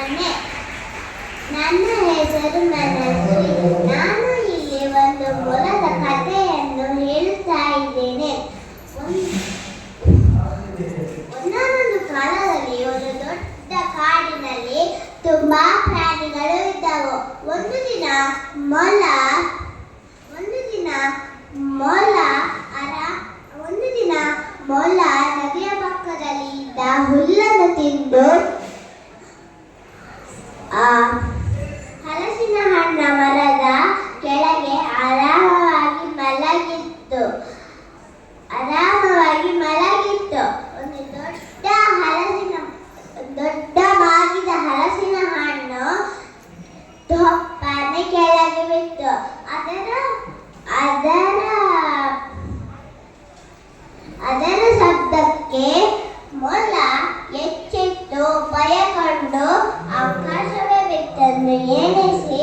ಇದ್ದೇನೆ. ನನ್ನ ಹೆಸರು ಮನಸ್ವಿ. ನಾನು ಇಲ್ಲಿ ಒಂದು ಮೊಲದ ಕಥೆಯನ್ನು ಹೇಳುತ್ತಾ ಇದ್ದೇನೆ. ಒಂದಾನೊಂದು ಕಾಲದಲ್ಲಿ ಒಂದು ದೊಡ್ಡ ಕಾಡಿನಲ್ಲಿ ತುಂಬಾ ಪ್ರಾಣಿಗಳು ಇದ್ದವು. ಒಂದು ದಿನ ಮೊಲ ನದಿಯ ಪಕ್ಕದಲ್ಲಿ ಇದ್ದ ಹುಲ್ಲನ್ನು ತಿಂದು ಹಲಸಿನ ಹಣ್ಣ ಮರದ ಕೆಳಗೆ ಆರಾಮವಾಗಿ ಮಲಗಿತ್ತು. ಒಂದು ದೊಡ್ಡ ಮಾಗಿದ ಹಲಸಿನ ಹಣ್ಣು ತೊಪ್ಪನೆ ಕೆಳಗೆ ಬಿತ್ತು. ಅದರ ಶಬ್ದಕ್ಕೆ ಮೊಲ ಎಚ್ಚೆತ್ತು ಭಯಗೊಂಡು ಆಕಾಶವೇ ಬಿತ್ತೆಂದು ಎಣಿಸಿ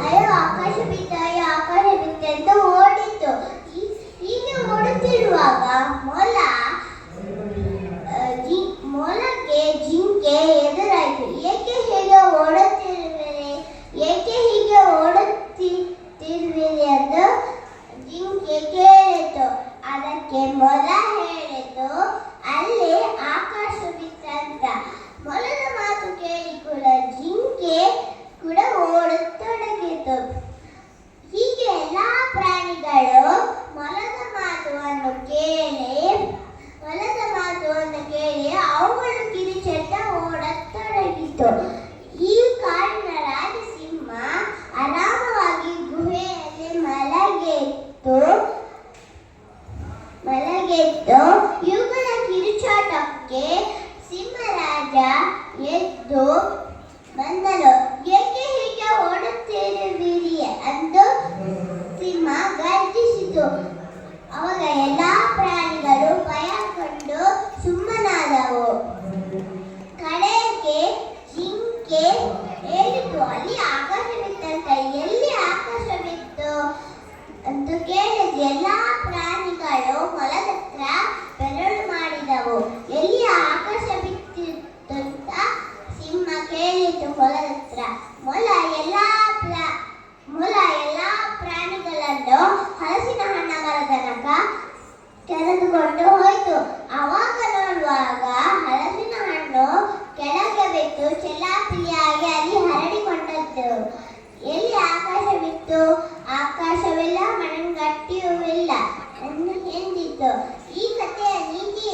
ಅಯ್ಯೋ ಆಕಾಶ ಬಿತ್ತೆಂದು ಓಡಿತು. ಹೀಗೆ ಓಡುತ್ತಿರುವಾಗ ಮೊಲಕ್ಕೆ ಜಿಂಕೆ ಎದುರಾಯಿತು. ಏಕೆ ಹೀಗೆ ಓಡುತ್ತಿರುವಿರಿ ಎಂದು ಜಿಂಕೆ ಕೇಳಿತು. ಅದಕ್ಕೆ ಮೊಲ ಹೇಳಿತು, ಅಲ್ಲಿ ಆಕಾಶ ಬಿತ್ತಂತ. ಮೊಲದ ಮಾತು ಕೇಳಿ ಕೂಡ ಜಿಂಕೆ ಕೂಡ ಓಡತೊಡಗಿತು. ಹೀಗೆ ಎಲ್ಲಾ ಪ್ರಾಣಿಗಳು ಮೊಲದ ಮಾತನ್ನು ಕೇಳಿ ಅವುಗಳು ಕಿರುಚೆಟ್ಟ ಓಡತೊಡಗಿತು. ಈ ಕಾಡಿನ ರಾಜಸಿಂಹ ಆರಾಮವಾಗಿ ಗುಹೆಯಲ್ಲಿ ಮಲಗಿತ್ತು. ಇವುಗಳ ಕಿರುಚಾಟಕ್ಕೆ ಸಿಂಹರಾಜ ಎದ್ದು ಬಂದನು. ಏಕೆ ಹೀಗೆ ಓಡುತ್ತಿರುವಿರಿ ಎಂದು ಸಿಂಹ ಗರ್ಜಿಸಿತು. ಅವಾಗ ಎಲ್ಲಾ ಪ್ರಾಣಿಗಳು ಭಯಗೊಂಡು ಸುಮ್ಮನಾದವು. ಕಡೆಗೆ ಜಿಂಕೆ ಹೇಳಿತು, ಅಲ್ಲಿ ಆಕಾಶ ಬಿತ್ತಂತ. ಎಲ್ಲಿ ಆಕಾಶ ಬಿತ್ತು ಎಂದು ಕೇಳಿದ ಎಲ್ಲಾ ಪ್ರಾಣಿಗಳು ಮೊಲದ ಹತ್ರ ಬೆರಳು ಮಾಡಿದವು. ಎಲ್ಲಿ ಆಕಾಶ ಬಿತ್ತಿತ್ತಂತ ಸಿಂಹ ಕೇಳಿತು ಮೊಲದ ಹತ್ರ. ಮೊಲ ಎಲ್ಲಾ ಪ್ರಾಣಿಗಳನ್ನು ಹಲಸಿನ ಹಣ್ಣ ಮರದ ತನಕ ಕರೆದುಕೊಂಡು ಹೋಯಿತು. ಆವಾಗ ನೋಡುವಾಗ ಹಲಸಿನ ಹಣ್ಣು ಕೆಳಗೆ ಬಿತ್ತು ಚೆಲ್ಲಾಪಿಲ್ಲಿಯಾಗಿ ಅಲ್ಲಿ ಹರಡಿಕೊಂಡದ್ದು. ಎಲ್ಲಿ ಆಕಾಶ ಬಿತ್ತು? ಆಕಾಶವಿಲ್ಲ, ಮಣ್ಣಗಟ್ಟಿಯೂ ಇಲ್ಲ ಎಂದಿತ್ತು. ಈ ಕಥೆಯ ನೀತಿ